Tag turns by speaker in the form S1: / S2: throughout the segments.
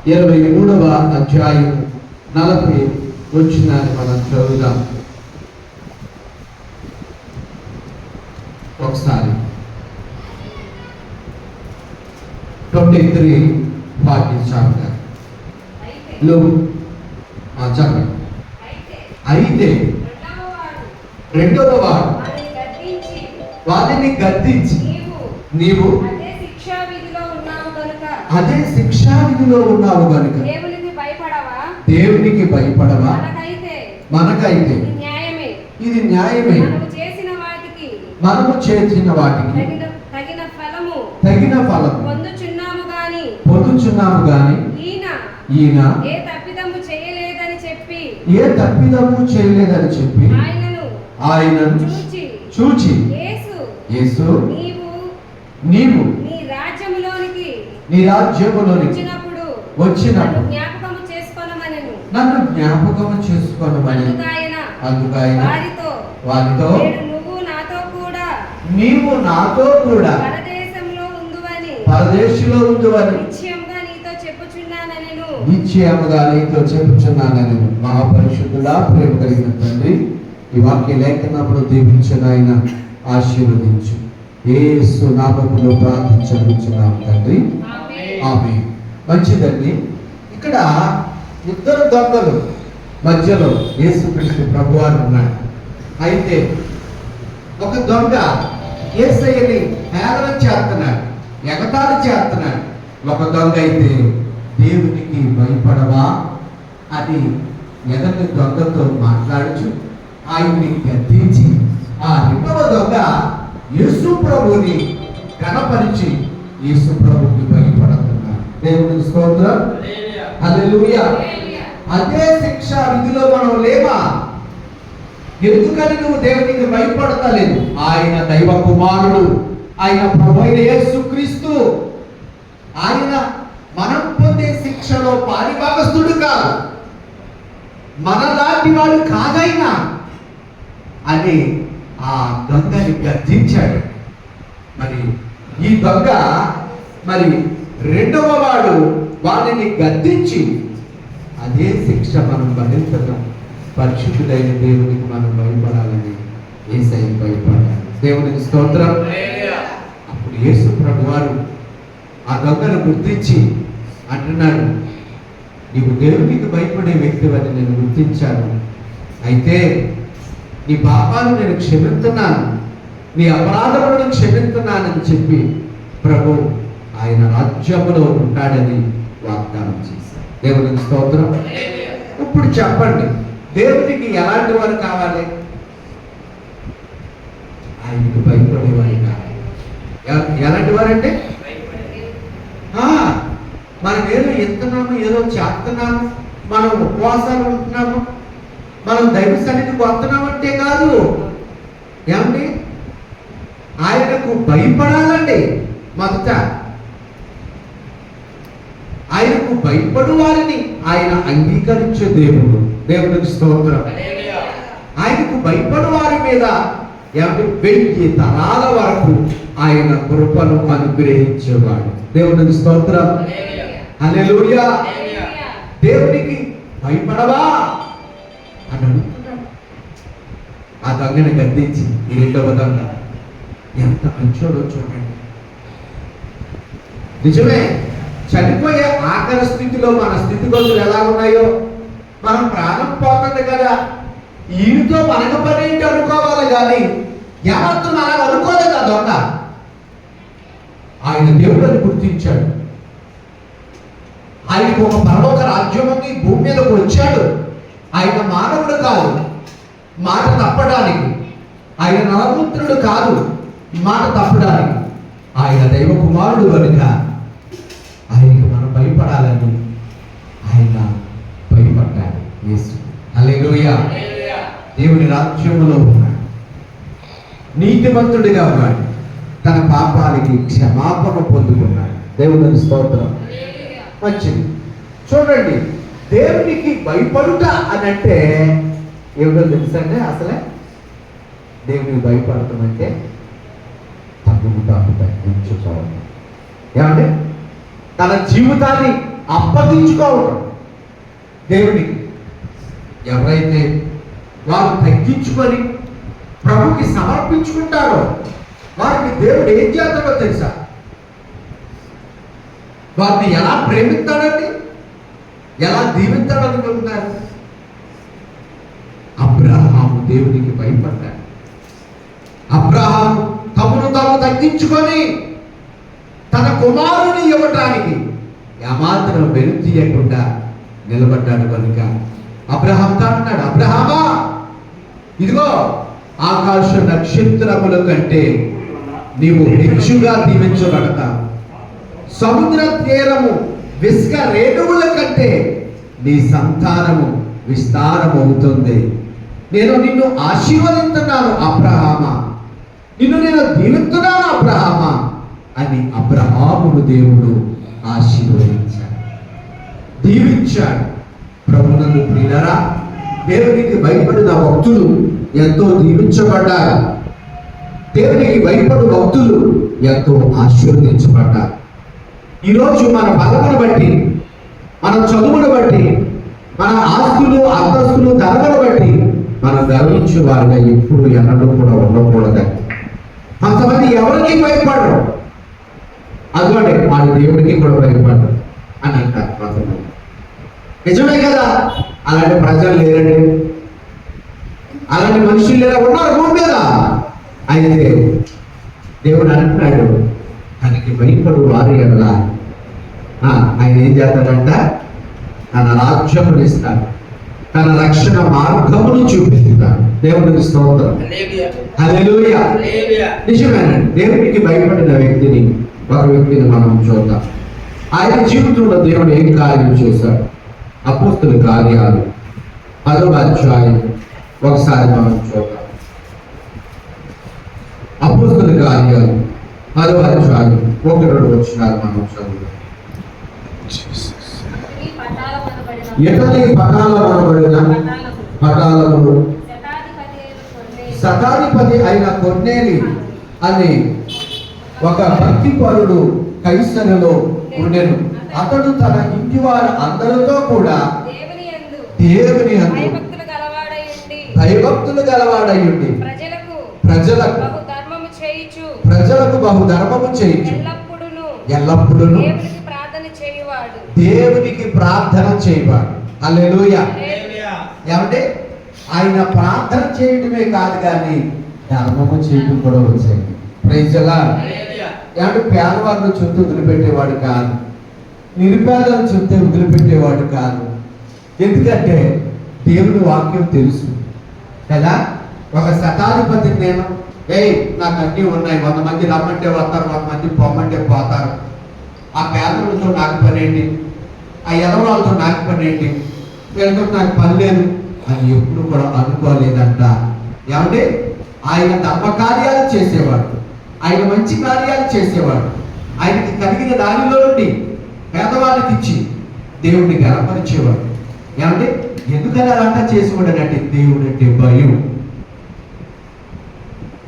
S1: 23వ అధ్యాయం 40 వచనాన్ని మనం చదువుదాం ఒకసారి. 23:40 చాప్టర్ లో చెప్పండి. అయితే రెండవ వాడు వారిని గద్దించి నీవు అదే శిక్షా విధిలో ఉన్నావు కనుక దేవునికి భయపడవా? మనకైతే ఇది న్యాయమే. మనము చేసిన వాటికి తగిన ఫలము పొందుచున్నాము గాని ఈయన ఏ తప్పిదము చేయలేదని చెప్పి ఆయనను చూచి యేసు నీవు నీ రాజ్యములోనికి వచ్చినప్పుడు నన్ను జ్ఞాపకము చేసుకోనమని అందుకైన వారితో నీవు నాతో కూడా పరదేశంలో ఉందువని నిశ్చయముగా నీతో చెప్పుచున్నానని. మహాపరిశుద్ధుడా, ప్రేమ కలిగిన తండ్రి, ఈ వాక్య లేఖనమును దీవించిన ఆయన ఆశీర్వదించు. యేసు నామములో ప్రార్థించున్నాము తండ్రి, ఆమేన్. మంచిదండి. ఇక్కడ ఇద్దరు దొంగలు మధ్యలో యేసుక్రీస్తు ప్రభువారు ఉన్నాడు. అయితే ఒక దొంగ యేసయ్యని హేళన చేస్తున్నాడు, ఎగతాళి చేస్తున్నాడు. ఒక దొంగ అయితే దేవునికి భయపడవా అని ఎదటి దొంగతో మాట్లాడుచు ఆయన్ని గద్దించి ఆ రెండవ దొంగ యేసు ప్రభుని కనపరిచి యేసు ప్రభుకి భయపడుతున్నాడు. దేవునికి స్తోత్రం, హల్లెలూయా. అదే శిక్ష విధిలో మనం లేవా? ఎందుకని నువ్వు దేవునికి భయపడతలేదు? ఆయన దైవ కుమారుడు, ఆయన ప్రభువైన యేసుక్రీస్తు. ఆయన మనం పొందే శిక్షలో పారిభాగస్తుడు కాదు, మనలాంటి వాడు కాదైనా అని ఆ దొంగని గద్దించాడు. మరి ఈ దొంగ మరి రెండవ వాడు వాడిని గద్దించి అదే శిక్ష మనం భరించడం. పరిశుద్ధుడైన దేవునికి మనం భయపడాలని యేసయ్య భయపడాలి. దేవునికి స్తోత్రం. అప్పుడు యేసు ప్రభు వారు ఆ దొంగను గుర్తించి అంటున్నాడు, నీవు దేవునికి భయపడే వ్యక్తివని నేను గుర్తించాను. అయితే నీ పాపాలు నేను క్షమిస్తున్నాను, నీ అపరాధములను క్షమిస్తున్నానని చెప్పి ప్రభు ఆయన రాజ్యములో ఉంటాడని వాగ్దానం చేశారు. దేవునికి స్తోత్రం. ఇప్పుడు చెప్పండి, దేవునికి ఎలాంటి వారు కావాలి? ఆయనకు భయపడేవారు కావాలి. ఎలాంటి వారంటే మనం ఏదో ఎత్తున్నాము, ఏదో చేస్తున్నాము, మనం ఉపవాసాలు ఉంటున్నాము, మనం దైవ సన్నిధికి వస్తున్నామంటే కాదు. ఏమండి? ఆయనకు భయపడాలండి. మొదట ఆయనకు భయపడు వారిని ఆయన అంగీకరించే దేవుడు. దేవునికి స్తోత్రం. ఆయనకు భయపడు వారి మీద 1000 తరాల వరకు ఆయన కృపను అనుగ్రహించేవాడు. దేవునికి స్తోత్రం, హల్లెలూయా. దేవునికి భయపడవా అని అడుగుతున్నాడు. ఆ దొంగని గద్దించి ఈ రెండవ దొంగ ఎంత మంచోడో చూడండి. నిజమే, చనిపోయే ఆఖరి స్థితిలో మన స్థితిగతులు ఎలా ఉన్నాయో, మనం ప్రాణం పోతుంది కదా, ఈయనతో మనకు పని ఏంటి అనుకోవాలి కానీ ఎవరితో మనం అనుకోలేదు. ఆ దొంగ ఆయన దేవుడిని గుర్తించాడు. ఆయనకు ఒక పరలోక రాజ్యం ఉంది, భూమి మీదకు వచ్చాడు. ఆయన మానవుడు కాదు మాట తప్పడానికి, ఆయన నరపుత్రుడు కాదు మాట తప్పడానికి. ఆయన దైవ కుమారుడు కనుక ఆయనకు మనం భయపడాలని ఆయన భయపడ్డాడు యేసు. హల్లెలూయా. దేవుని రాజ్యములో ఉన్నాడు, నీతిమంతుడిగా ఉన్నాడు, తన పాపాలకి క్షమాపణ పొందుకున్నాడు. దేవుని స్తోత్రం. మంచిది. చూడండి, దేవునికి భయపడుట అని అంటే ఏమిటో తెలుసండి? అసలే దేవునికి భయపడటం అంటే తగ్గుతాకు తగ్గించుకోవాలి. ఏమంటే తన జీవితాన్ని అప్పగించుకోవడం దేవునికి. ఎవరైతే వారు తగ్గించుకొని ప్రభుకి సమర్పించుకుంటారో వారికి దేవుడు ఏం చేస్తాడో తెలుసా? వారిని ఎలా ప్రేమిస్తాడండి, ఎలా దీవిస్తాడనుకుంటున్నారు? అబ్రహాము దేవునికి భయపడ్డాడు. అబ్రహాము తమను తాము తగ్గించుకొని తన కుమారుని ఇవ్వటానికి ఏమాత్రం వెనుతీయకుండా నిలబడ్డాడు. కనుక అబ్రహాంతో అంటున్నాడు, అబ్రహామా, ఇదిగో ఆకాశ నక్షత్రముల కంటే నీవు హెచ్చుగా దీవించబడతావు. సముద్ర తీరము విస్క రేణువుల కంటే నీ సంతానము విస్తారమవుతుంది. నేను నిన్ను ఆశీర్వదిస్తున్నాను అబ్రహామా, నిన్ను నేను దీవిస్తున్నాను అబ్రహామా అని అబ్రహామును దేవుడు ఆశీర్వదించాడు, దీవించాడు. ప్రభునందు ప్రియులారా, దేవునికి భయపడిన భక్తులు ఎంతో దీవించబడ్డారు. దేవునికి భయపడు భక్తులు ఎంతో ఆశీర్వదించబడ్డారు. ఈరోజు మన బలమును బట్టి, మన చదువును బట్టి, మన ఆస్తులు అంతస్తులు ధరలను బట్టి మనం గర్వించే వారిగా ఎప్పుడు ఎన్నడూ కూడా ఉండకూడదని. కొంతమంది ఎవరికి భయపడరు, అదిగోండి వాళ్ళు దేవుడికి కూడా భయపడరు అని అంటారు కొంతమంది. నిజమే కదా, అలాంటి ప్రజలు లేరండి, అలాంటి మనుషులు లేరా, ఉన్నారు భూమి మీద. అయితే దేవుడు అంటున్నాడు, తనకి భయపడు వారి ఎడల ఆయన ఏం చేస్తాడంట? తన రాజ్యమును ఇస్తాడు, తన రక్షణ మార్గమును చూపిస్తాడు. దేవునికి స్తోత్రం, హల్లెలూయా. నిజమేనండి, దేవునికి భయపడిన వ్యక్తిని, ఒక వ్యక్తిని మనం చూద్దాం. ఆయన జీవితంలో దేవుడు ఏం కార్యం చేశాడు? అపోస్తలుల కార్యాలు 10వ అధ్యాయం ఒకసారి మనం చూద్దాం. అపోస్తలుల కార్యాలు 10వ అధ్యాయం 1-2 వచనాలు మనం చదువుతాం. ఎటలి పటాలమనబడిన పటాలములు శతాధిపతి అయిన కొర్నేలి అనే ఒక భక్తిపరుడు కైసరులో ఉండెను. అతడు తన ఇంటి వారు అందరితో కూడా దేవుని యందు భయభక్తులు గలవాడయుండి ప్రజలకు బహుధర్మము చేయుచు ఎల్లప్పుడూ దేవునికి ప్రార్థన చేయవాడు. హల్లెలూయా. ఏమంటే ఆయన ప్రార్థన చేయడమే కాదు కానీ ధర్మము చేయడం కూడా వచ్చాయి. Praise the lord. ఏమంటే పేదవాళ్ళను చుట్టూ వదిలిపెట్టేవాడు కాదు, నిరుపేదలను చుట్టూ వదిలిపెట్టేవాడు కాదు. ఎందుకంటే దేవుని వాక్యం తెలుసు కదా. ఒక శతాధిపతి నేను, నాకు అన్నీ ఉన్నాయి, 100 మంది రమ్మంటే వస్తారు, 100 మంది పొమ్మంటే పోతారు, ఆ పేదలతో నాకు పనేంటి, ఆ ఎదవాళ్ళతో నాకు పనేంటి, వీళ్ళతో నాకు పని లేదు అని ఎప్పుడు కూడా అనుకోలేదంట. ఏమంటే ఆయన ధర్మ కార్యాలు చేసేవాడు, ఆయన మంచి కార్యాలు చేసేవాడు. ఆయనకి కలిగిన దానిలో నుండి పేదవాళ్ళకి ఇచ్చి దేవుడిని గణపరిచేవాడు. ఏమంటే ఎందుకని అలాంటి చేసేవాడనంటే దేవుడు అంటే భయం.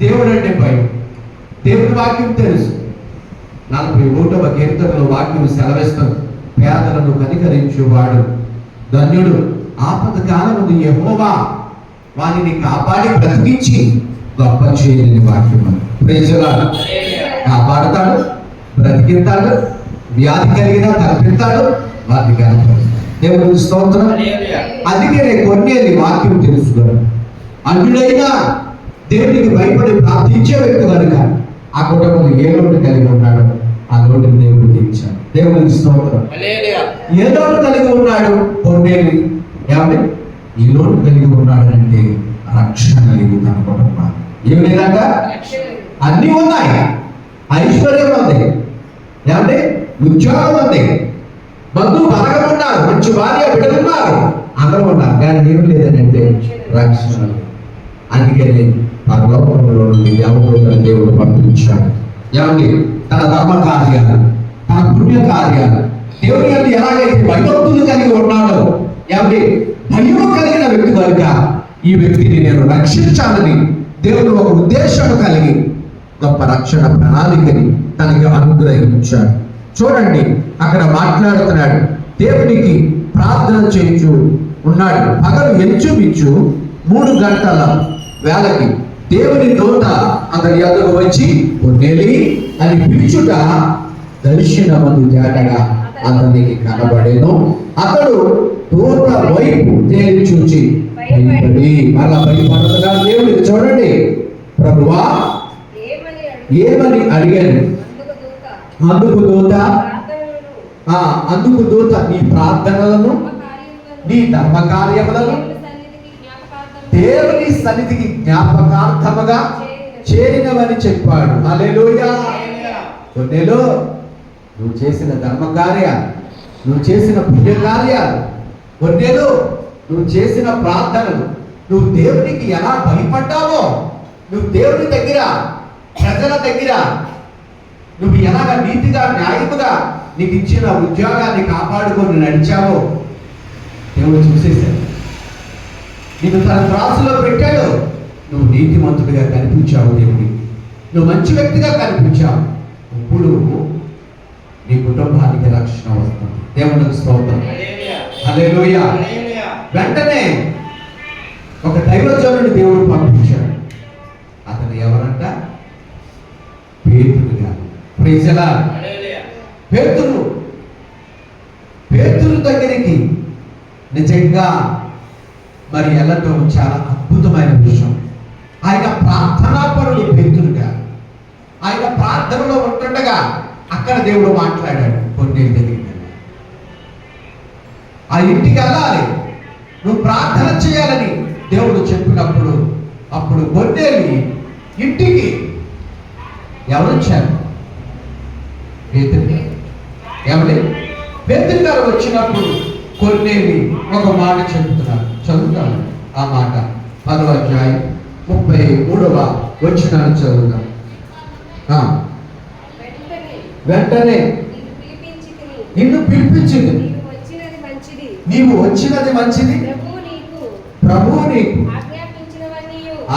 S1: దేవుడు అంటే భయం. దేవుడి వాక్యం తెలుసు. 41వ కీర్తనలో వాక్యం సెలవిస్తుంది, పేదలను కనికరించువాడు ధన్యుడు, ఆపద కాలమున యెహోవా వారిని కాపాడి బ్రతికించి గొప్ప చేయని వాక్యం. Praise the lord. కాపాడుతాడు, బ్రతికిస్తాడు, వ్యాధి కలిగినా తప్పిస్తాడు, వారిని కనపరుస్తాడు. దేవునికి స్తోత్రం. అందుకే కొన్నేది వాక్యం తెలుసుకున్నాడు. అన్యుడైనా దేవునికి భయపడి ప్రార్థించే వ్యక్తి కనుక ఆ కుటుంబంలో ఏ లోటు కలిగి ఉన్నాడు, ఆ లోటుని దేవుడు తీర్చాడు. దేవునికి స్తోత్రం. ఏ లోటు కలిగి ఉన్నాడు కొన్నేది? ఏమంటే ఈ లోటు కలిగి ఉన్నాడు అంటే రక్షణ కలిగి తన కుటుంబం. ఏమి లేదంట, అన్నీ ఉన్నాయి, ఐశ్వర్యం ఉంది, ఏమంటే ఉద్యోగం ఉంది, బంధువు బలగం ఉన్నారు, మంచి భార్య బిడ్డలు ఉన్నారు, అందరూ ఉన్నారు, కానీ ఏమి లేదంటే రక్షణ. అందుకని పరలోకంలో నుండి దేవదూతలను దేవుడు పంపించాడు. ఏమండి తన ధర్మ కార్యాలు, తన పుణ్య కార్యాలు, దేవుని యందు ఎలాగైతే భయభక్తులు కలిగి ఉన్నాడో, ఏమండి భయము కలిగిన వ్యక్తి కనుక ఈ వ్యక్తిని నేను రక్షించాలని దేవుడు ఒక ఉద్దేశం కలిగి గొప్ప రక్షణ ప్రణాళికని తనకి అనుగ్రహించాడు. చూడండి అక్కడ మాట్లాడుతున్నాడు, దేవునికి ప్రార్థన చేయించు ఉన్నాడు. పగలు ఎంచుమించు 3 గంటల వేళకి దేవుని దూత అతని యొద్దకు వచ్చి కొర్నేలి అని పిలుచుట దర్శనమందు తేటగా అతనికి కనబడేను. అతడు దూత వైపు తేరి చూచి భయపడి మళ్ళా భయపడుతున్నాడు. దేవుడికి చూడండి, ప్రభువా ఏమని అడిగాను. అందుకు దూత నీ ప్రార్థనలను నీ ధర్మ కార్యములను దేవుని సన్నిధికి జ్ఞాపకార్థముగా చేరినవని చెప్పాడు. హల్లెలూయా. కొన్నేలో నువ్వు చేసిన ధర్మ కార్యాలు, నువ్వు చేసిన పుణ్య కార్యాలు, కొన్నేలో నువ్వు చేసిన ప్రార్థనలు, నువ్వు దేవునికి ఎలా భయపడ్డావో, నువ్వు దేవుని దగ్గర ప్రజల దగ్గర నువ్వు ఎలాగ నీతిగా న్యాయముగా నీకు ఇచ్చిన ఉద్యోగాన్ని కాపాడుకొని నడిచావో దేవుడు చూసేశాడు. నీకు తన త్రాసులో పెట్టాడు. నువ్వు నీతిమంతుడిగా కనిపించావు దేవుడికి, నువ్వు మంచి వ్యక్తిగా కనిపించావు. ఇప్పుడు నీ కుటుంబానికి రక్షణ వస్తుంది. దేవునికి స్తోత్రం. హల్లెలూయా. వెంటనే ఒక దైవజనుడిని దేవుడు పంపించాడు. అతను ఎవరంట? పేతురు గారు. Praise the lord. పేతురు దగ్గరికి నిజంగా మరి వెళ్ళటం చాలా అద్భుతమైన విషయం. ఆయన ప్రార్థనాపరుడు పేతురు గారు. ఆయన ప్రార్థనలో ఉంటుండగా అక్కడ దేవుడు మాట్లాడాడు. కొన్నేళ్ళ దగ్గరికి ఆ ఇంటికి వెళ్ళాలి, నువ్వు ప్రార్థన చేయాలని దేవుడు చెప్పినప్పుడు అప్పుడు కొన్నేళ్ళు ఇంటికి ఎవరు వచ్చారు? పేతురు గారు. ఎవరి? పేతురు గారు వచ్చినప్పుడు కొన్నేళ్ళు ఒక మాట చెబుతున్నారు. చదువుతాను ఆ మాట. 10వ అధ్యాయం 33వ వచనాన్ని చదువుతాం. వెంటనే నిన్ను పిలిపించింది, నీవు వచ్చినది మంచిది, ప్రభువు నీకు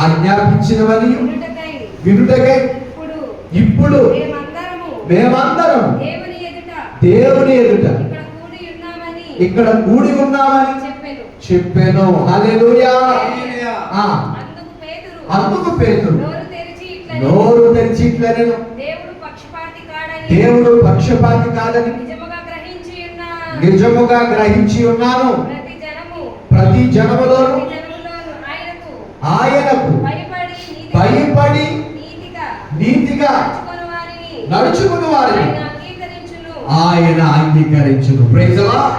S1: ఆజ్ఞాపించినవని వినుటకై ఇప్పుడు మేమందరం దేవుని ఎదుట ఇక్కడ కూడి ఉన్నామని చెప్పాను. హల్లెలూయా. అందుకు పేతురు నోరు తెరిచి ఇట్లనెను, దేవుడు పక్షపాతి కాదని నిజముగా గ్రహించి ఉన్నాను. ప్రతి జనములోను ఆయనకు భయపడి నీతిగా నడుచుకుని వారిని ఆయన అంగీకరించును. Praise the lord.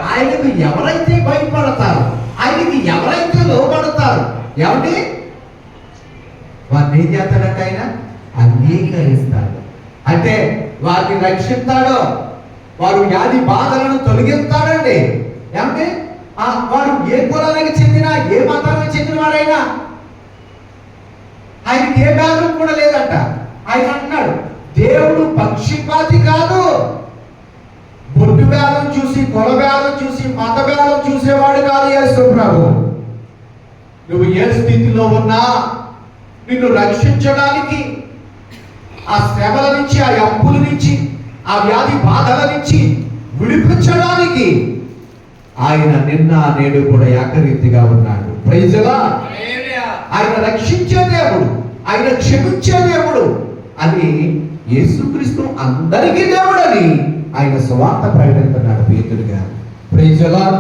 S1: ఆయనకు ఎవరైతే భయపడతారో, ఆయనకి ఎవరైతే లోబడతారో, ఎవరి వారిని ఏం చేస్తాడంటే ఆయన అంగీకరిస్తాడు. అంటే వారిని రక్షిస్తాడో, వారు వ్యాధి బాధలను తొలగిస్తాడండి. ఏమంటే వారు ఏ కులానికి చెందిన ఏ మతానికి చెందిన వారైనా ఆయనకి ఏ భేదం కూడా లేదంట. ఆయన అంటున్నాడు, దేవుడు పక్షపాతి కాదు. బొట్టు భేదం చూసి, కుల భేదం చూసి, మత భేదం చూసేవాడు కాదు యేసు ప్రభు. నువ్వు ఏ స్థితిలో ఉన్నా నిన్ను రక్షించడానికి, ఆ శ్రమల నుంచి, ఆ అప్పుల నుంచి, ఆ వ్యాధి బాధల నుంచి విడిపించడానికి ఆయన నిన్న నేడు కూడా ఏకరీతిగా ఉన్నాడు. Praise the lord. ఆయన రక్షించే దేవుడు, ఆయన క్షమించే దేవుడు అని యేసుక్రీస్తు అందరికీ దేవుడని ఆయన సువార్త ప్రకటిస్తున్నాడు పేతురు గారు. Praise the lord.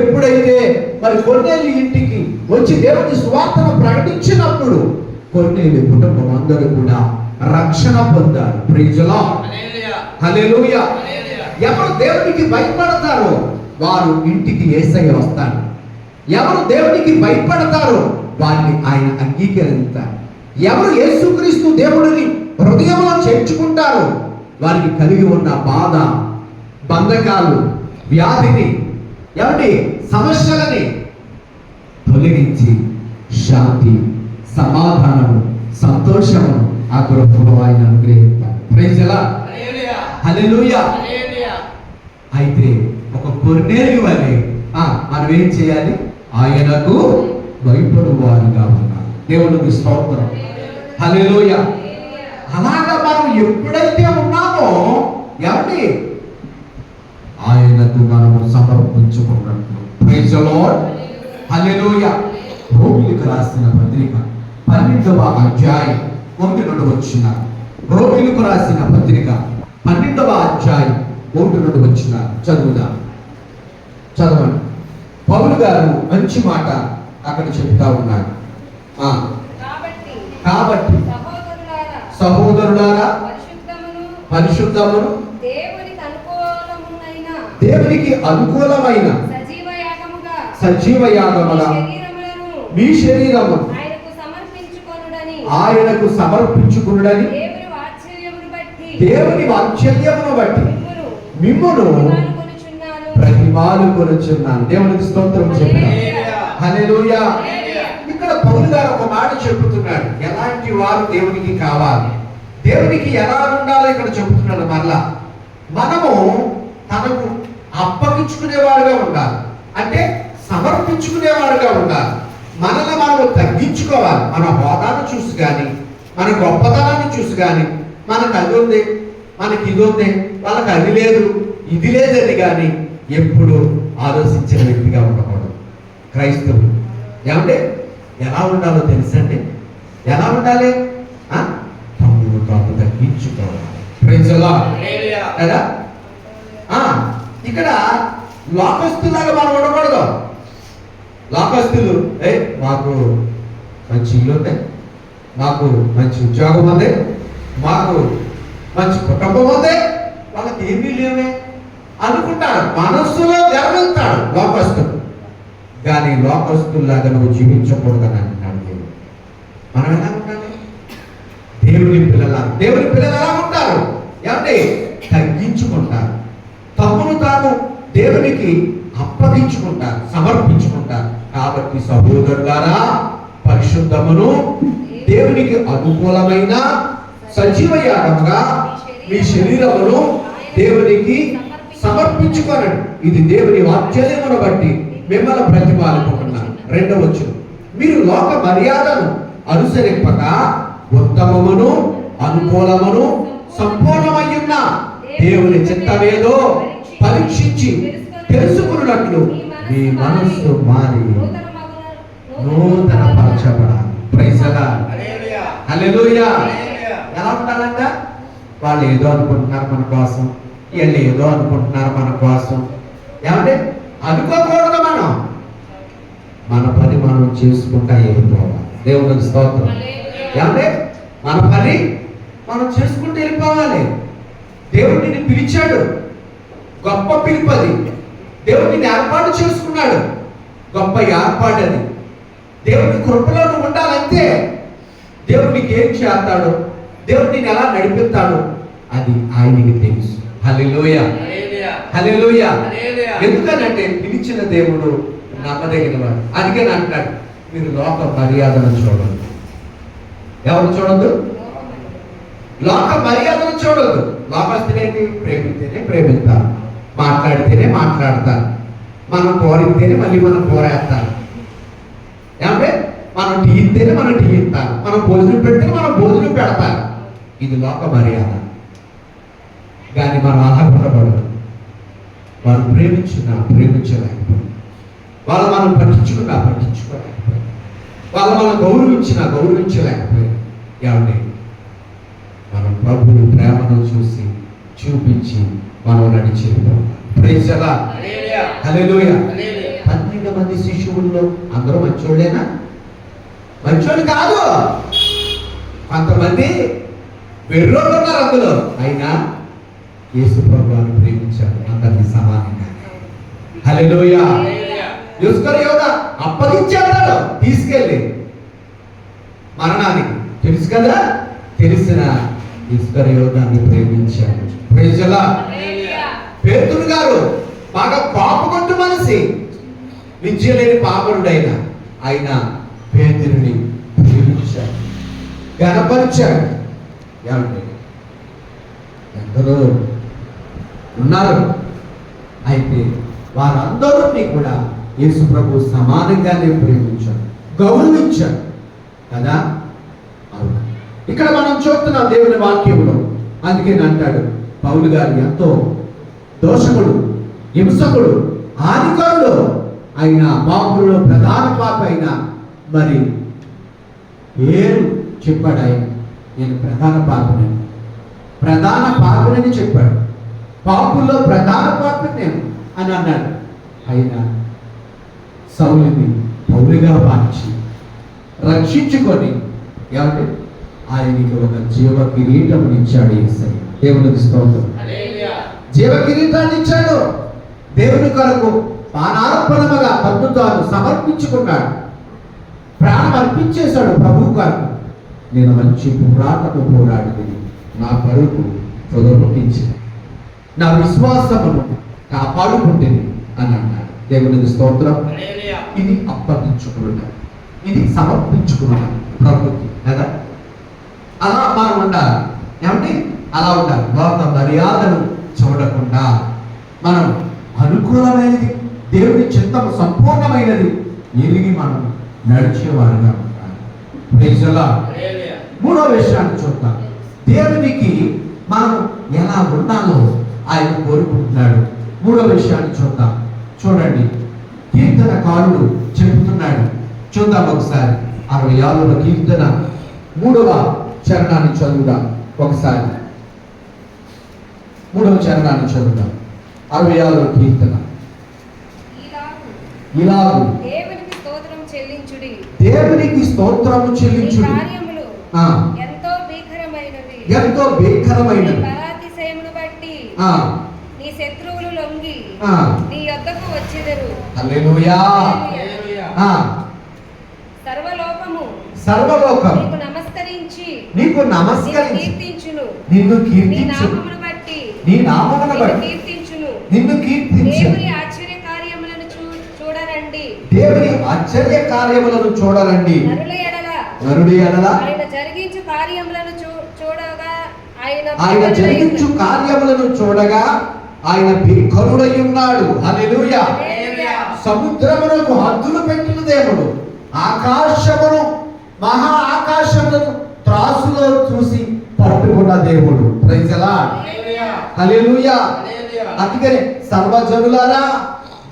S1: ఎప్పుడైతే మరి కొర్నేలి ఇంటికి వచ్చి దేవుని సువార్తను ప్రకటించినప్పుడు కొర్నేలి కుటుంబం అందరూ కూడా రక్షణ పొందారు. Praise the lord. హల్లెలూయా. ఎవరు దేవునికి భయపడతారో వారు ఇంటికి యేసయ్య వస్తాడు. ఎవరు దేవునికి భయపడతారో వారిని ఆయన అంగీకరిస్తారు. ఎవరు యేసుక్రీస్తు దేవుడిని హృదయంలో చేర్చుకుంటారో వారికి కలిగి ఉన్న బాధ, బంధకాలు, వ్యాధిని, ఎవరి సమస్యలని తొలగించి శాంతి, సమాధానము, సంతోషము ఆ గృహంలో ఆయన అనుగ్రహిస్తారు. Praise the lord. హల్లెలూయా. అయితే ఒక కొర్నేలి వలె మనం ఏం చేయాలి? ఆయనకు భయపడు వారుగా ఉన్నారు. దేవునికి స్తోత్రం. హల్లెలూయా. అలాగా మనం ఎప్పుడైతే ఉన్నామో ఏమండి ఆయన మనము సమర్పించుకున్నట్లు. Praise the lord. హల్లెలూయా. రోమీయులకు రాసిన పత్రిక 12వ అధ్యాయం 1 వచ్చిన. రోమీయులకు రాసిన పత్రిక 12వ అధ్యాయం 1 వచ్చిన చదువుదాం. చదవండి. పౌలు గారు మంచి మాట అక్కడ చెప్తా ఉన్నారు. కాబట్టి సహోదరులారా పరిశుద్ధమును దేవునికి అనుకూలమైన సజీవ యాగముగా మీ శరీరము ఆయనకు సమర్పించుకొనుడని దేవుని వాత్సల్యమును బట్టి మిమ్మును బ్రతిమాలుకొనుచున్నాను. దేవునికి స్తోత్రం చెప్పాను. హల్లెలూయా. ఇక్కడ పౌలు గారు ఒక మాట చెబుతున్నాడు. ఎలాంటి వారు దేవునికి కావాలి, దేవునికి ఎలా ఉండాలో ఇక్కడ చెబుతున్నాడు. మరలా మనము తనకు అప్పగించుకునేవారుగా ఉండాలి, అంటే సమర్పించుకునేవారుగా ఉండాలి. మనల్ని మనము తగ్గించుకోవాలి. మన హోదాను చూసి కానీ, మన గొప్పతనాన్ని చూసి కానీ, మనకు అది ఉంది, మనకి ఇది ఉంది, వాళ్ళకి అది లేదు, ఇది లేదని కానీ ఎప్పుడు ఆలోచించిన వ్యక్తిగా ఉండకూడదు క్రైస్తవుడు. ఏమంటే ఎలా ఉండాలో తెలుసండి. ఎలా ఉండాలి? తమ్ముడు తాము తగ్గించుకోవాలి. Praise the lord. కదా ఇక్కడ లోకస్తులాగా మనం ఉండకూడదు. లోకస్తులు మాకు మంచి ఇల్లు ఉంది, మాకు మంచి ఉద్యోగం ఉంది, మాకు మంచి కుటుంబం ఉంది, వాళ్ళకి ఏమీ లేవే అనుకుంటాడు. మనస్సులో గర్విస్తాడు లోకస్తుడు. కానీ లోకస్తుల్లాగా నువ్వు జీవించకూడదని అంటున్నాడు దేవుడు. మనం ఎలా ఉండాలి? దేవుని పిల్లలు ఎలా ఉంటారు? ఏమంటే తగ్గించుకుంటారు, తమ్మును తాను దేవునికి అప్పగించుకుంటారు, సమర్పించుకుంటారు. కాబట్టి సహోదరులారా పరిశుద్ధమును దేవునికి అనుకూలమైన సజీవ యాగముగా మీ శరీరమును దేవునికి సమర్పించుకోనండి. ఇది దేవుని వాత్సల్యమును బట్టి మిమ్మల్ని బ్రతిమాలుకుంటున్నాను. 2వ వచనం, మీరు లోక మర్యాదను అనుసరింపక ఉత్తమమును అనుకూలమును సంపూర్ణమయ్యున్న దేవుని చిత్తమేదో పరీక్షించి తెలుసుకున్నట్లు మీ మనస్సు మారి నూతన పరచబడాలి. Praise the lord. హల్లెలూయా. ఎలా ఉండాలంట? వాళ్ళు ఏదో అనుకుంటున్నారు మన కోసం, వీళ్ళు ఏదో అనుకుంటున్నారు మన కోసం. ఏమంటే అనుకోకూడదు. మనం మన పని మనం చేసుకుంటా వెళ్ళిపోవాలి. దేవునికి స్తోత్రం. ఏమంటే మన పని మనం చేసుకుంటూ వెళ్ళిపోవాలి. దేవుడు నిన్ను పిలిచాడు, గొప్ప పిలుపది. దేవుడు నిన్ను ఏర్పాటు చేసుకున్నాడు, గొప్ప ఏర్పాటు అది. దేవుని కృపలో నువ్వు ఉండాలంటే దేవుడు నీకు ఏం చేస్తాడో, దేవుడు నిన్ను ఎలా నడిపిస్తాడో అది ఆయనకి తెలుసు. హల్లెలూయా. హల్లెలూయా. ఎందుకనంటే పిలిచిన దేవుడు నమ్మదగిన వాడు. అందుకే అంటాడు మీరు లోక మర్యాదను చూడదు. ఎవరు చూడద్దు? లోక మర్యాదను చూడద్దు. లోకస్తులేంటి? ప్రేమిస్తేనే ప్రేమిస్తారు, మాట్లాడితేనే మాట్లాడతారు, మనం కోరితేనే మళ్ళీ మనం కోరేస్తారు. ఏమంటే మనం టీ ఇస్తేనే మనం టీ ఇస్తారు, మనం భోజనం పెడితేనే మనం భోజనం పెడతారు. ఇది లోక మర్యాద. కానీ మనం అలా ఉండకూడదు. వారు ప్రేమించలేకపోయింది, వాళ్ళు మనం పట్టించుకోలేకపోయింది, వాళ్ళు మనం గౌరవించలేకపోయింది. ఏమంటే మనం ప్రభువు ప్రేమను చూపించి మనం నడిచి ప్రైజ్ ది లార్డ్. హల్లెలూయా. 12 మంది శిష్యుల్లో అందరూ మంచోళ్ళేనా? మంచోళ్ళు కాదు, కొంతమంది వెర్రోళ్ళు ఉన్నారు అందులో. అయినా యేసు ప్రభువును ప్రేమించారు అందరినీ సమానంగా. హల్లెలూయా. ఇస్కరియోత అప్పగించాడు తీసుకెళ్ళి మరణానికి. తెలుసు కదా, తెలిసిన ఇస్కరియోతాన్ని ప్రేమించాడు. Praise the lord. పేతురు గారు బాగా పాపకొట్టు మనిషి, విద్య లేని పాపరుడైన ఆయన పేతురుని ప్రేమించాడు, గణపరిచాడు. ఏమంటే ఎందరో ఉన్నారు, అయితే వారందరినీ కూడా యేసు ప్రభు సమానంగానే ప్రేమించాడు, గౌరవించాడు కదా. అవును, ఇక్కడ మనం చూస్తున్నాం దేవుని వాక్యంలో. అందుకే అంటాడు పౌలు గారు ఎంతో దోషముడు, హింసకుడు, హానికరుడు అయిన పాపులలో ప్రధాన పాప అయిన మరి పేరు చెప్పాడు ఆయన. నేను ప్రధాన పాపినని చెప్పాడు. పాపుల్లో ప్రధాన పాపి నేను అని అన్నాడు. ఆయన సౌలుని పౌలుగా మార్చి రక్షించుకొని ఏమంటే ఆయనకి ఒక జీవ కిరీటం ఇచ్చాడు. యేసయ్య దేవునికి స్తోత్రం. జీవ కిరీటాన్ని ఇచ్చాడు. దేవుని కొరకు పానార్పణముగా తన్ను తాను సమర్పించుకున్నాడు. ప్రాణం అర్పించేశాడు ప్రభు కొరకు. నేను మంచి పోరాటము పోరాడింది, నా పరుగు తొలగించి నా విశ్వాసమును కాపాడుకుంటుంది అని అన్నాడు. దేవునికి స్తోత్రం. ఇది అప్పగించుకున్నాడు, ఇది సమర్పించుకున్నాడు ప్రభుకి కదా. అలా మనం ఉండాలి. ఏమంటే అలా ఉండాలి. లోక మర్యాదను చూడకుండా మనం అనుకూలమైనది, దేవుని చిత్తము సంపూర్ణమైనది ఎరిగి మనం నడిచేవారుగా ఉండాలి. Praise the lord. మూడో విషయాన్ని చూద్దాం. దేవునికి మనం ఎలా ఉండాలో ఆయన కోరుకుంటున్నాడు. మూడో విషయాన్ని చూద్దాం. చూడండి, కీర్తనకారుడు చెబుతున్నాడు. చూద్దాం ఒకసారి. 66వ కీర్తన 3వ చరణాన్ని చదువుదాం ఒకసారి. 3వ చరణాన్ని చదువుదాం. 66వ కీర్తన. ఇలాగు దేవునికి స్తోత్రము చెల్లించుడి, ఎంతో భీకరమైనది, పరాతిశయమును బట్టి నీ శత్రువులు లొంగి నీ యొద్దకు వచ్చెదరు. హల్లెలూయా. సర్వలోకము నీకు నమస్కరించి నిన్ను కీర్తించును, నీ నామమును బట్టి నిన్ను కీర్తించును. దేవుని ఆశ్చర్య కార్యములను చూడరండి. నరుడి ఎడల ఆయన జరిగించు కార్యములను చూడగా ఆయన భీకరుడై ఉన్నాడు. హల్లెలూయా. సముద్రమునకు హద్దులు పెట్టిన దేవుడు, ఆకాశమును మహా ఆకాశములను త్రాసులో చూసి పట్టుకున్న దేవుడు. Praise the lord. హల్లెలూయా. అందుకనే సర్వజనులారా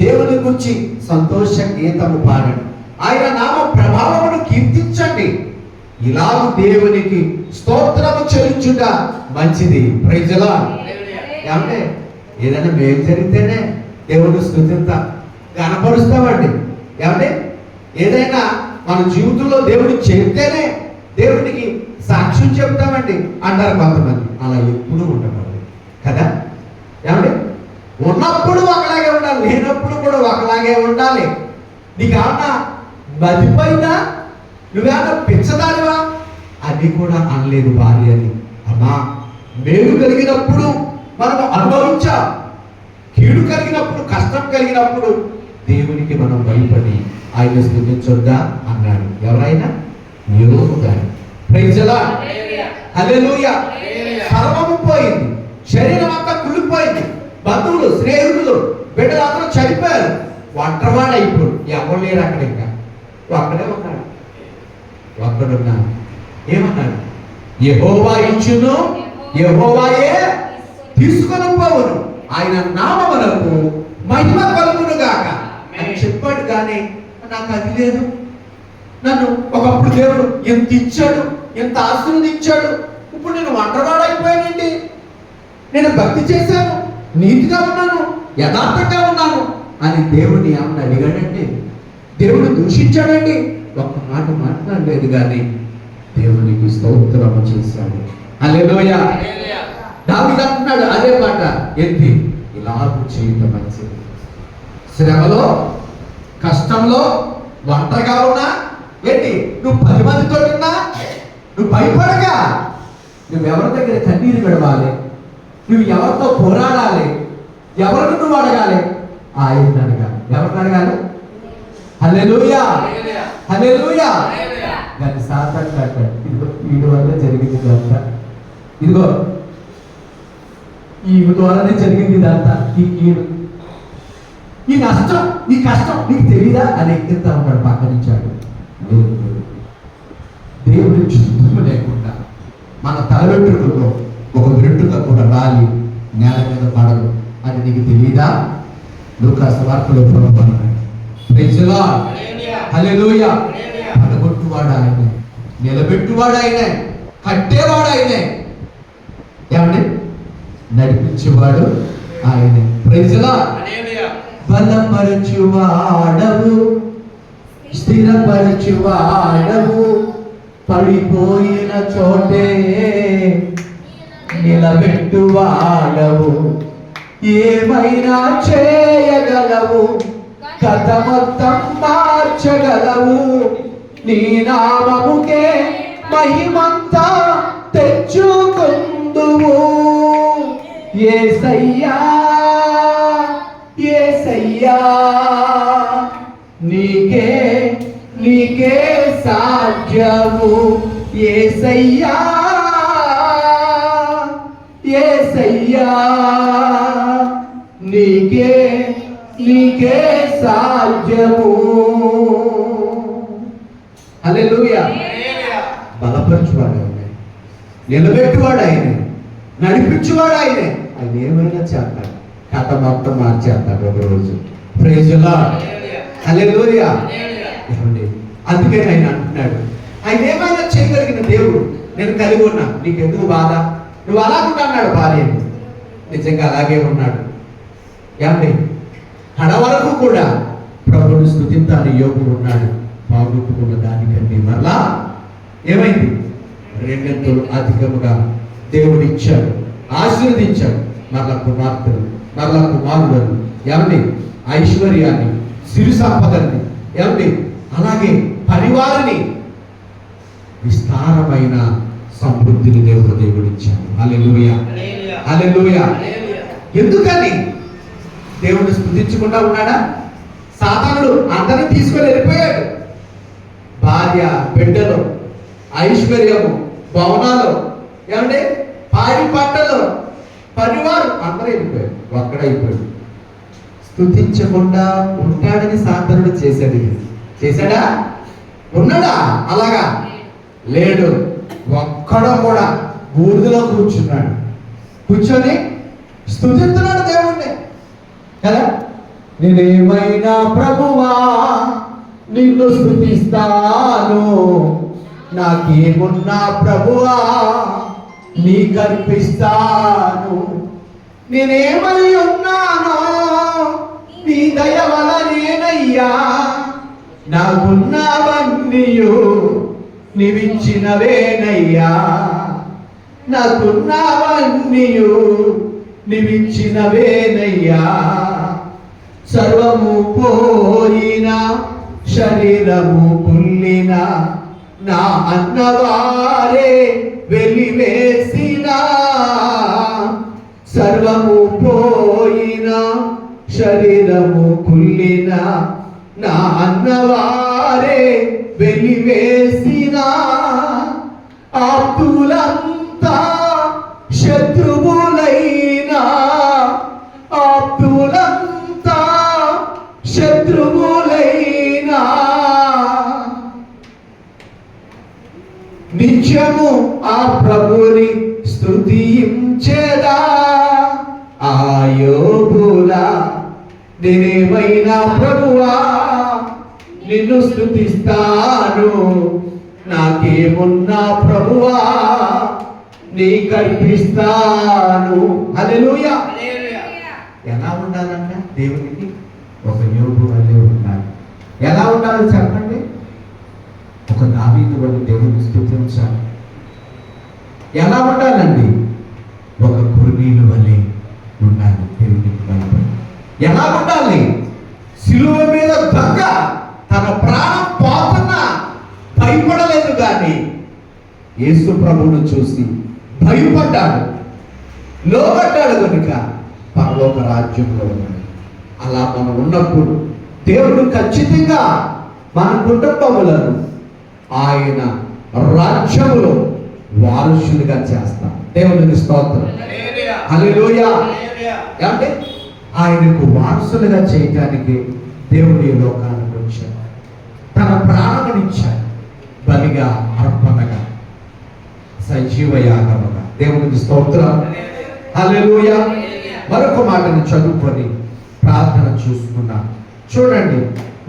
S1: దేవుని గురించి సంతోష గీతము పాడండి, ఆయన నామ ప్రభావమును కీర్తించండి. ఇలాగూ దేవునికి స్తోత్రము చెల్లించుట మంచిది. Praise the lord. ఏమంటే ఏదైనా మేలు జరిగితేనే దేవుడు స్తుతింతా కనపరుస్తామండి. ఏమంటే ఏదైనా మన జీవితంలో దేవుడు చెప్తేనే దేవుడికి సాక్ష్యం చెప్తామండి అంటారు కొంతమంది. అలా ఎప్పుడు ఉండకూడదు కదా. ఏమంటే ఉన్నప్పుడు ఒకలాగే ఉండాలి, లేనప్పుడు కూడా ఒకలాగే ఉండాలి. నీకేమన్నా మతిపోయిందా, నువ్వేమన్నా పిచ్చదానివా అది కూడా అనలేదు భార్యని. అమ్మా, మేలు కలిగినప్పుడు మనం అనుభవించా, కీడు కలిగినప్పుడు, కష్టం కలిగినప్పుడు దేవునికి మనం భయపడి ఆయన స్తుతించొద్దా అన్నాడు. ఎవరైనా యోబు గారు. Praise the lord. హల్లెలూయా. సర్వము పోయింది, శరీరం అంతా కుళ్ళిపోయింది, బంధువులు, స్నేహితులు, బిడ్డలు అందరూ చనిపోయారు, ఒంటరివాడు అయిపోయాడు. ఎవరు లేరు అక్కడ. ఇంకా ఒక్కడే ఉన్నాడు. ఒక్కడున్నాడు. ఏమన్నాడు? యెహోవా ఇచ్చును, యెహోవాయే తీసుకొని పోవును, ఆయన నామమునకు మహిమ కలుగును గాక అని చెప్పాడు. కానీ నాకు అది లేదు. నన్ను ఒకప్పుడు దేవుడు ఎంత ఇచ్చాడు, ఎంత ఆస్తులు ఇచ్చాడు, ఇప్పుడు నేను ఒంటరివాడైపోయానండి. నేను భక్తి చేశాను, నీతిగా ఉన్నాను, యథార్థంగా ఉన్నాను అని దేవుడిని ఏమన్నా అడిగాడండి? దేవుడు దూషించాడండి? ఒక్క మాట మాట్లాడలేదు, కానీ దేవునికి స్తోత్రము చేశాడు. హల్లెలూయా. దావీదు అంటున్నాడు అదే మాట ఎత్తి, ఇలాగూ చేయటం మంచిది. శ్రమలో, కష్టంలో, ఒంటరిగా ఉన్నా ఏంటి, నువ్వు 10 మందితో ఉన్నా నువ్వు భయపడగా, నువ్వు ఎవరి దగ్గర కన్నీరు గడవాలి, నువ్వు ఎవరితో పోరాడాలి, ఎవరిని నువ్వు అడగాలి? ఆయన్ని అడగాలి. ఎవరిని అడగాలి? హల్లెలూయా. హల్లెలూయా. దాన్ని సాతాను అంటాడు, ఇదిగో వీడి వల్ల జరిగింది ఇదంతా, ఇదిగో ఈ ద్వారానే జరిగింది ఇదంతా, ఈ కీడు, ఈ నష్టం, ఈ కష్టం నీకు తెలీదా అని ఎక్కిస్తా ఉన్నాడు పక్క నుంచాడు. దేవుడి చిత్తము లేకుండా మన తల వెంట్రుకల్లో ఒక వెంట్రుక కూడా రాలి నేల మీద పడదు, అది నీకు తెలీదా? లూకాసు వార్తలో ప్రభువన్నాడు. Praise the lord. హల్లెలూయా. పడగొట్టువాడు ఆయనే, నిలబెట్టువాడు ఆయనే, కట్టేవాడు ఆయనే, ఏమండి నడిపించేవాడు ఆయనే. Praise the lord. బలపరచువాడవు, స్థిరపరచువాడవు, పడిపోయిన చోటే నిలబెట్టువాడవు, ఏమైనా చేయగలవు, కథ మొత్తం మార్చగలవు, నీ నామముకే మహిమంతా తెచ్చుకుందువు. యేసయ్యా యేసయ్యా నీకే నీకే సాధ్యము, యేసయ్యా యేసయ్యా నీకే నీకే సాధ్యము. హల్లెలూయా. బలపరచువాడు ఆయనే, నిలబెట్టువాడు ఆయనే, నడిపించువాడు ఆయనే. ఆయన ఏమైనా చేస్తాడు, కథ మొత్తం మార్చేస్తాడు ఒక రోజు. Praise the lord. హల్లెలూయా. అందుకే ఆయన అంటున్నాడు, ఆయన ఏమైనా చేయగలిగిన దేవుడు నేను కలిగి ఉన్నా, నీకెందుకు బాధ, నువ్వు అలాగుంటా అన్నాడు భార్యని. నిజంగా అలాగే ఉన్నాడు. ఏమండి కడ వరకు కూడా ప్రభువుని స్తుతించాలని యోగు ఉన్నాడు. బాగుట్టుకున్న దానికంటే మరలా ఏమైంది, రెండంతలు అధికముగా దేవుడు ఇచ్చాడు, ఆశీర్వదించాడు. మరలా కుమార్తెలు, మరలా కుమారులను, ఏమండి ఐశ్వర్యాన్ని, సిరి సంపదని, ఏమండి అలాగే పరివారాన్ని, విస్తారమైన సమృద్ధిని దేవుడు ఇచ్చాడు. హల్లెలూయా. హల్లెలూయా. ఎందుకని దేవుడు స్తుతించకుండా ఉన్నాడా? సాతానుడు అందరిని తీసుకొని వెళ్ళిపోయాడు. భార్య, బిడ్డలు, ఐశ్వర్యము, భవనాలు, ఏమంటే పాడి పంటలు, పరివారం అందరూ వెళ్ళిపోయాడు. ఒక్కడైపోయాడు. స్తుతించకుండా ఉంటాడని సాతానుడు చేశాడు. చేశాడా? ఉన్నాడా? అలాగా లేడు. ఒక్కడో కూడా బూడిదలో కూర్చున్నాడు. కూర్చొని స్తుతిస్తున్నాడు దేవుణ్ణి కదా. నేనేమైనా ప్రభువా నిన్ను స్తుతిస్తాను, నాకేమున్నా ప్రభువా నీకర్పిస్తాను, నేనేమై ఉన్నానో నీ దయ వలనేనయ్యా, నాకున్నవన్నీయు నీవిచ్చినవేనయ్యా, నాకున్నవన్నీయు నీవిచ్చినవేనయ్యా, సర్వము పోయిన శరీరము కుల్లిన నా అన్నవారే వెలివేసిన, సర్వము పోయిన శరీరము కుల్లిన నా అన్నవారే వెలివేసిన, ఆప్తులంతా శత్రువులైనా, ఆప్తులంతా శత్రువులైనా, నిత్యము ఆ ప్రభుని స్తుతించెదా, ఆయోబులా నేనేమైనా ప్రభువా నిన్ను స్తుతిస్తాను, నాకేమున్నా ప్రభువా నీకర్పిస్తాను. హల్లెలూయా. ఎలా ఉండాలంట దేవునికి? ఒక యోబు వల్లే ఉండాలి. ఎలా ఉండాలో చెప్పండి? ఒక దావీదు వల్ల దేవుని స్తుతించాలి. ఎలా ఉండాలండి? ఒక కుర్నీలు వల్లే ఉండాలి దేవునికి భయపడి. ఎలా ఉండాలి? సిలువ మీద దొంగ తన ప్రాణం పోతున్నా భయపడలేదు, కానీ యేసు ప్రభువును చూసి భయపడ్డాడు, లోబడ్డాడు కనుక పరలోక రాజ్యంలో ఉన్నాడు. అలా మనం ఉన్నప్పుడు దేవుడు ఖచ్చితంగా మన కుటుంబములను ఆయన రాజ్యములో వారసులుగా చేస్తాం. దేవునికి స్తోత్రం. హల్లెలూయా. అంటే ఆయనకు వారసులుగా చేయటానికి దేవుడు ఈ లోకానికి వచ్చాడు. తన ప్రాణమునిచ్చాడు, బలిగా, అర్పణగా, సజీవ యాగముగా. దేవునికి స్తోత్రం. హల్లెలూయా. మరొక మాటను చదువుకొని ప్రార్థన చూసుకున్నాం. చూడండి,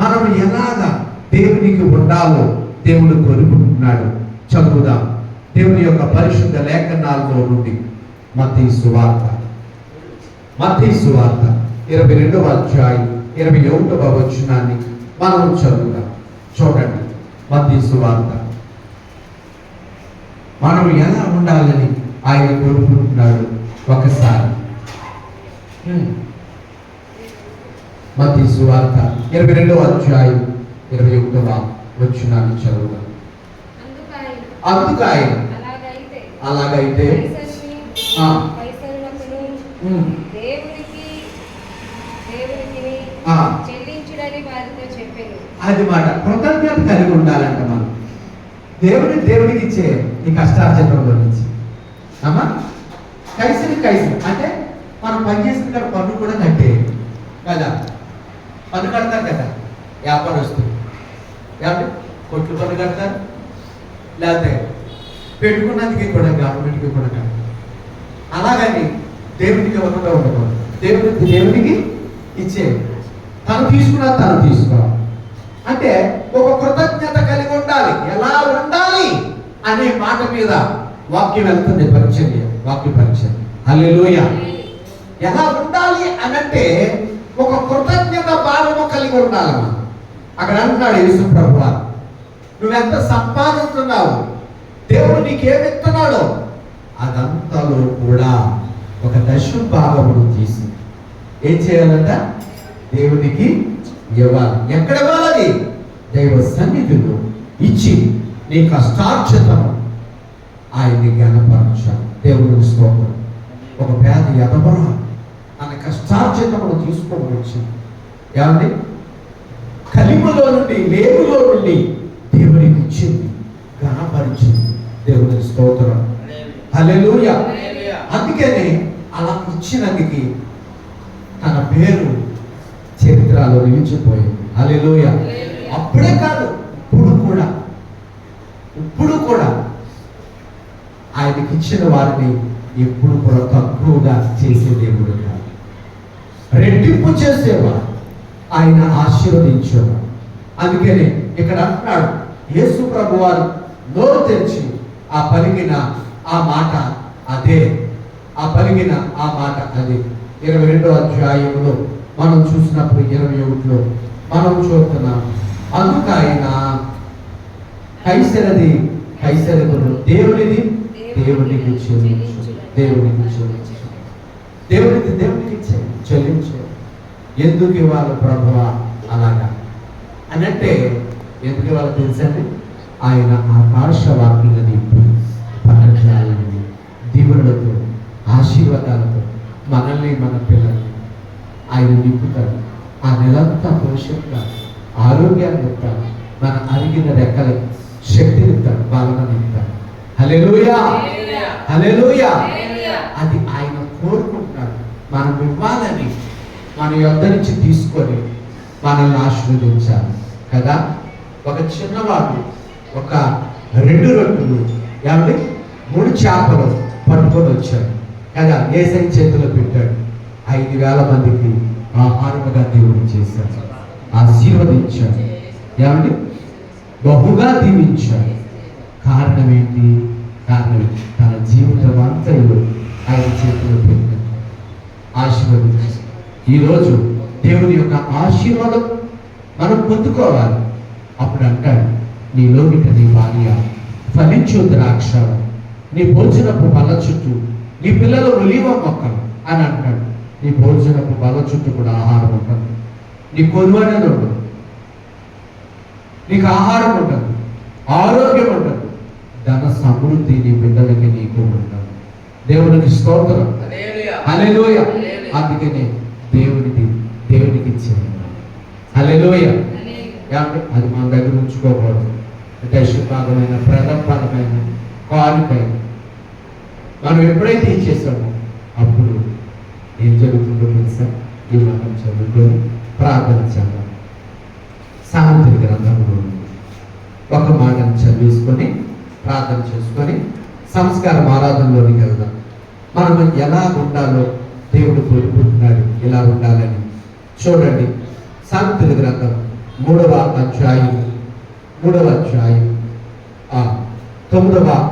S1: మనం ఎలాగా దేవునికి ఉండాలో దేవుడు కోరుకుంటున్నాడు. చదువుదాం దేవుని యొక్క పరిశుద్ధ లేఖనాల్లో నుండి మత్తయి సువార్త 22వ అధ్యాయం 21వ వచనాన్ని మనం చదువుదాం. చూడండి, మత్తయి సువార్త మనం ఎలా ఉండాలని ఆయన కోరుకుంటున్నాడు ఒకసారి. మత్తయి సువార్త 22వ అధ్యాయం 21వ వచనాన్ని చదువుదాం. అందుకు ఆయన అలాగైతే అది మాట కృతజ్ఞత కలిగి ఉండాలంట. మనం దేవుడికి ఇచ్చే ఈ కష్టార్జితంలో నుంచి అమ్మా కైసరి అంటే మనం పనిచేసిన కాడ పన్ను కూడా కట్టే కదా, పన్ను కడతారు కదా వ్యాపారస్తులు. కాబట్టి కొట్లు పన్ను కడతారు, లేకపోతే పెట్టుకున్నందుకే కూడా గవర్నమెంట్కి కూడా కడతారు. అలాగని దేవుడికి ఇవ్వకుండా ఉండకూడదు. దేవుడికి ఇచ్చే తను తీసుకోవాలి. అంటే ఒక కృతజ్ఞత కలిగి ఉండాలి. ఎలా ఉండాలి అనే మాట మీద వాక్యం వెళ్తుంది. వాక్య పరిచర్య. హల్లెలూయా. ఎలా ఉండాలి అనంటే ఒక కృతజ్ఞత భావము కలిగి ఉండాలి. అక్కడ అంటున్నాడు యేసు ప్రభువు, నువ్వెంత సంపాదిస్తున్నావు, దేవుడు నీకేమిస్తున్నాడో అదంతలో కూడా ఒక దశభాగమును తీసి ఏం చేయాలంట? దేవునికి ఇవ్వాలి. ఎక్కడ ఇవ్వాలి? దైవ సన్నిధిలో ఇచ్చి నీ కష్టార్జితము ఆయన్ని జ్ఞానపరచాలి. దేవుని స్తోత్రం. ఒక పేద ఎదబర తన కష్టార్జితమును తీసుకోవచ్చు. ఏమండి? కలిములో నుండి లేములో నుండి దేవునికి ఇచ్చింది, ఘనపరిచింది. దేవుని స్తోత్రం. హల్లెలూయా. అందుకనే అలా ఇచ్చినందుకు తన పేరు చరిత్రలో నిలిచిపోయింది. హల్లెలూయా. అప్పుడే కాదు, ఇప్పుడు కూడా ఆయనకి ఇచ్చిన వారిని ఎప్పుడు కూడా తక్కువగా చేసే దేవుడు కాదు, రెట్టింపు చేసేవాడు. ఆయన ఆశీర్వదించేవాడు. అందుకని ఇక్కడ అంటున్నాడు, యేసు ప్రభు వారు నోరు తెరిచి ఆ పలికిన ఆ మాట అదే. 22వ అధ్యాయంలో మనం చూసినప్పుడు 21లో మనం చూస్తున్నాం. అందుకు ఆయన కైసరది దేవునికి చెల్లించు. ఎందుకు ఇవ్వాలి ప్రభువా అలాగా అనంటే, ఎందుకు ఇవ్వాలి తెలుసండి? ఆయన ఆకాశవాక్యుల నింపి పట్టణాలని దీవులతో ఆశీర్వాదాలతో మనల్ని మన పిల్లల్ని ఆయన నింపుతాడు. ఆ నెలంతా భవిష్యత్తుగా ఆరోగ్యాన్ని ఇస్తాడు, మన అరిగిన రెక్కలకి శక్తిని ఇస్తాడు, బలాన్ని ఇస్తాడు. హల్లెలూయా. హల్లెలూయా. అది ఆయన కోరుకుంటున్నాడు. మనం ఇవ్వాలని, మన యొద్ద నుంచి తీసుకొని మనల్ని ఆశీర్వదించాలి కదా. ఒక చిన్నవాడు ఒక 2 రొట్టెలు 3 చేపలు పట్టుకొని వచ్చాడు కదా, యేసయ్య చేతిలో పెట్టాడు. 5,000 మందికి ఆహారముగా దేవుడు చేశాడు, ఆశీర్వదించాడు. బహుగా దీవించాడు. కారణం ఏంటి? తన జీవితం అంతా ఆయన చేతిలో పెట్టాడు, ఆశీర్వదించాడు. ఈరోజు దేవుని యొక్క ఆశీర్వాదం మనం పొందుకోవాలి. అప్పుడు అంటాడు, నీలోగిట నీ భార్య ఫలించు ద్రాక్ష, నీ భోజనపు బల చుట్టూ నీ పిల్లలు ఒలీవ మొక్కలు అని అంటాడు. నీ భోజనపు బల చుట్టూ కూడా ఆహారం ఉంటుంది. నీ కొనువ అనేది ఉండదు, నీకు ఆహారం ఉంటుంది, ఆరోగ్యం ఉంటుంది, ధన సమృద్ధి నీ బిడ్డలకి నీకు ఉంటుంది. దేవునికి స్తోత్రం. హల్లెలూయా. అందుకనే దేవునికి ఇచ్చేది. హల్లెలూయా. అది మన దగ్గర ఉంచుకోకూడదు. దశభాగమైన, ప్రథమమైన, కానుకైన మనం ఎప్పుడైతే ఇచ్చేసామో అప్పుడు ఏం జరుగుతుందో తెలుసా? ఈ మనం చదువుకొని ప్రార్థన చేద్దాం. సామెతల గ్రంథంలో ఒక మాటను చదివేసుకొని ప్రార్థన చేసుకొని సంస్కారం ఆరాధనలోనికి వెళ్దాం. మనం ఎలా ఉండాలో దేవుడు కోరుకుంటున్నాడు, ఎలా ఉండాలని. చూడండి, సామెతల గ్రంథం 3వ అధ్యాయం 9వ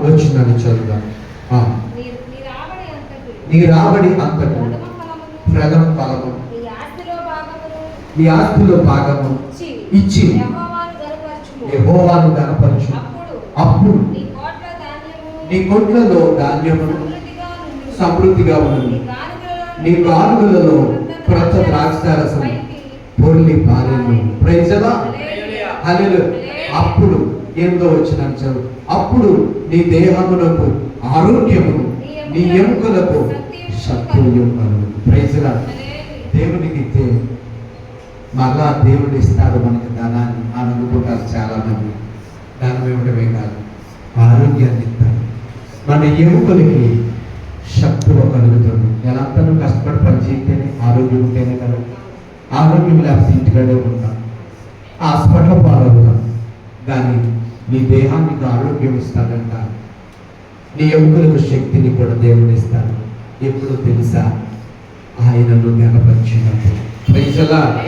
S1: వచనాన్ని చదువుదాం. నీ రాబడి అంతకు ప్రథమ ఫలము నీ ఆస్తిలో భాగము ఇచ్చి యెహోవాను గణపరచు. అప్పుడు నీ కొట్లలో ధాన్యమును సమృద్ధిగా ఉన్నది, నీ గానుగలలో క్రొత్త ద్రాక్షారసం పొర్లి పారెను. Praise the lord. హల్లెలూయా. అప్పుడు 8వ వచనం చదువు. అప్పుడు నీ దేహమునకు ఆరోగ్యమును, నీ ఎముకలకు శక్తియు కలుగును. Praise the lord. దేవునికి ఇస్తే మళ్ళా దేవుడు ఇస్తాడు మనకి ధనాన్ని అని అనుకుంటారు చాలా మంది. ధనం ఇవ్వడమే కాదు, ఆరోగ్యాన్ని ఇస్తాడు. మన ఎముకలకి శక్తి కలుగుతుంది. ఎలాంతనూ కష్టపడి పనిచేస్తేనే ఆరోగ్యం ఉంటేనే కదా. ఆరోగ్యం లేకపోతే ఇంటికాడే ఉంటాం, హాస్పిటల్ పాలవుతాం. కానీ నీ దేహానికి ఆరోగ్యం ఇస్తాడంట, నీ ఎముకలకు శక్తిని కూడా దేవుడు ఇస్తాడు. ఎప్పుడు తెలుసా? ఆయనను గణపరిచినప్పుడు. Praise the lord.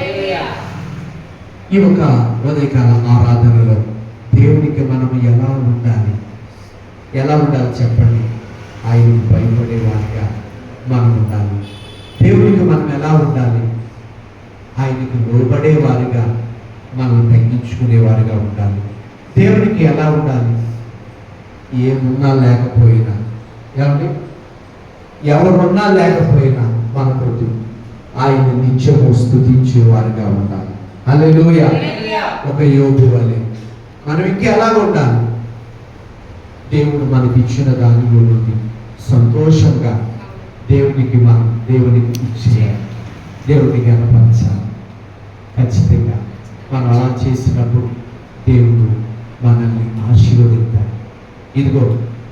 S1: ఈ ఒక ఉదయకాల ఆరాధనలో దేవునికి మనం ఎలా ఉండాలి చెప్పండి. ఆయనకు భయపడే వారిగా మనం ఉండాలి. దేవునికి మనం ఎలా ఉండాలి? ఆయనకు లోబడే వారిగా, మనం తగ్గించుకునే వారిగా ఉండాలి. దేవునికి ఎలా ఉండాలి? ఏమున్నా లేకపోయినా, ఏమండి, ఎవరున్నా లేకపోయినా మనకు ఆయన నిత్యము స్తుతించే వారిగా ఉండాలి. హల్లెలూయా. ఒక యోబు వలె మనం ఇంకెలా ఉండాలి? దేవుడు మనకి ఇచ్చిన దాని గురించి సంతోషంగా దేవునికి ఇచ్చేయాలి, దేవుడికి గణపరచాలి. ఖచ్చితంగా మనం అలా చేసినప్పుడు దేవుడు మనల్ని ఆశీర్వదిస్తాడు. ఇదిగో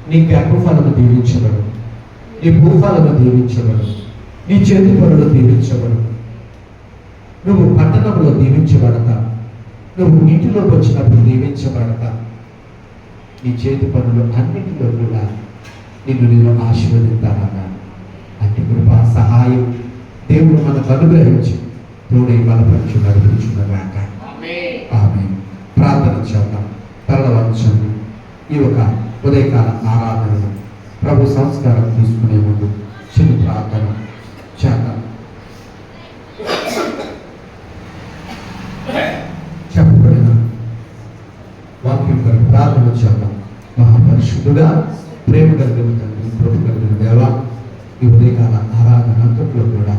S1: నీ గర్భఫలము దీవించబడు, నీ భూఫలము దీవించబడు, నీ చేతి పనులు దీవించబడు. నువ్వు పట్టణంలో దీవించబడతా, నువ్వు ఇంటిలోకి వచ్చినప్పుడు దీవించబడతా. నీ చేతి పనులు అన్నింటిలో కూడా నేను ఆశీర్వదిస్తానన్నాను. అట్టి కృపా సహాయం దేవుడు మనకు అనుగ్రహించి తోడే బలపరిచి నడిపించున్నగాక. ఆమేన్. ప్రార్థన చేద్దాం. తరలవంచండి. ఈ ఒక ఉదయకాల ఆరాధనను ప్రభు సంస్కారం తీసుకునే ముందు చిన్న ప్రార్థన చేద్దాం. చెప్పబడిన వాక్యం కొరకు ప్రార్థన చేద్దాం. మహాపరిశుద్ధుడా, ప్రేమ కలిగిన తండ్రి, కృప కలిగిన దేవా, ఈ ఉదయకాల ఆరాధన అంతట్లో కూడా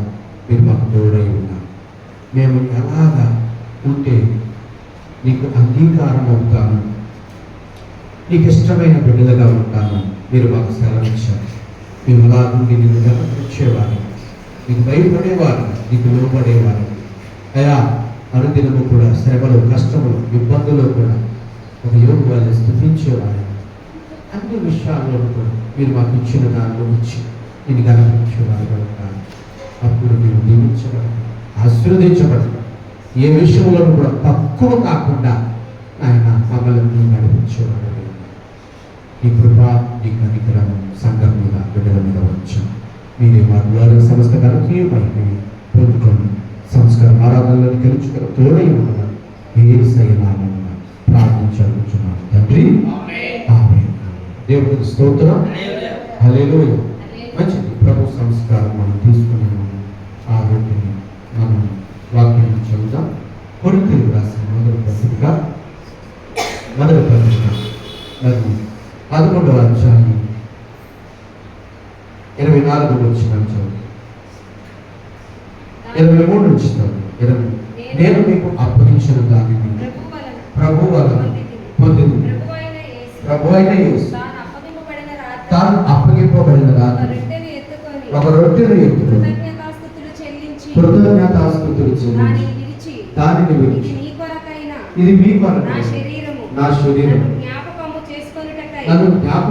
S1: మీరు మాకు తోడై ఉన్నారు. మేము ఎలాగా ఉంటే నీకు అంగీకారం అవుతాను, నీకు ఇష్టమైన బిడ్డలుగా ఉంటాను మీరు మాకు సెలవిచ్చారు. మేము అలా నుండి నిన్ను గమనించేవారు, నీకు భయపడేవారు, నీకు లోబడేవారు. అయా, అనుదినము కూడా శ్రమలు, కష్టములు, ఇబ్బందులు కూడా ఒక యోగు వాళ్ళు స్థుతించేవారు. అన్ని విషయాల్లో కూడా మీరు మాకు ఇచ్చిన దానిలో ఇచ్చి నేను గమనించేవారు ఉంటాను. అప్పుడు మీరు దీవించబడతారు, ఆశీర్వదించబడతారు. ఏ విషయంలో కూడా తక్కువ కాకుండా ఆయన మమ్మల్ని నడిపించేవాడు. ఈ కృప, ఈ కనికరము సంఘం మీద, బిడ్డల మీద వచ్చాం. మీరే మా ద్వారా సమస్త ఘనతీయమైన పొందుకొని సంస్కారం ఆరాధనలను గెలుచుకొని తోడై ఉండడం యేసయ్య నామమున ప్రార్థించుచున్నాను తండ్రి. ఆమేన్. దేవుడికి స్తోత్రం. హల్లెలూయా. మంచిది. ప్రభు సంస్కారం మనం తీసుకునే ముందు ఆ రొట్టెని మనం వాక్యం చదువుదాం. కొరింథీయులకు రాసిన మొదటి పత్రిక మరి 11వ అధ్యాయం 24 వచనం చదువు. 23 నుంచి చదువు. 20 నేను మీకు అప్పగించిన దానిని ప్రభు వలన పొందింది. ప్రభు అయిన యేసు తాను అప్పగింపబడిన రాత్రి ఒక రొట్టెను ఎత్తుకొని కృతజ్ఞతాస్తుతులు చెల్లించి దానిని విడిచి, ఇది మీ కొరకు నా శరీరం, నన్ను జ్ఞాపకం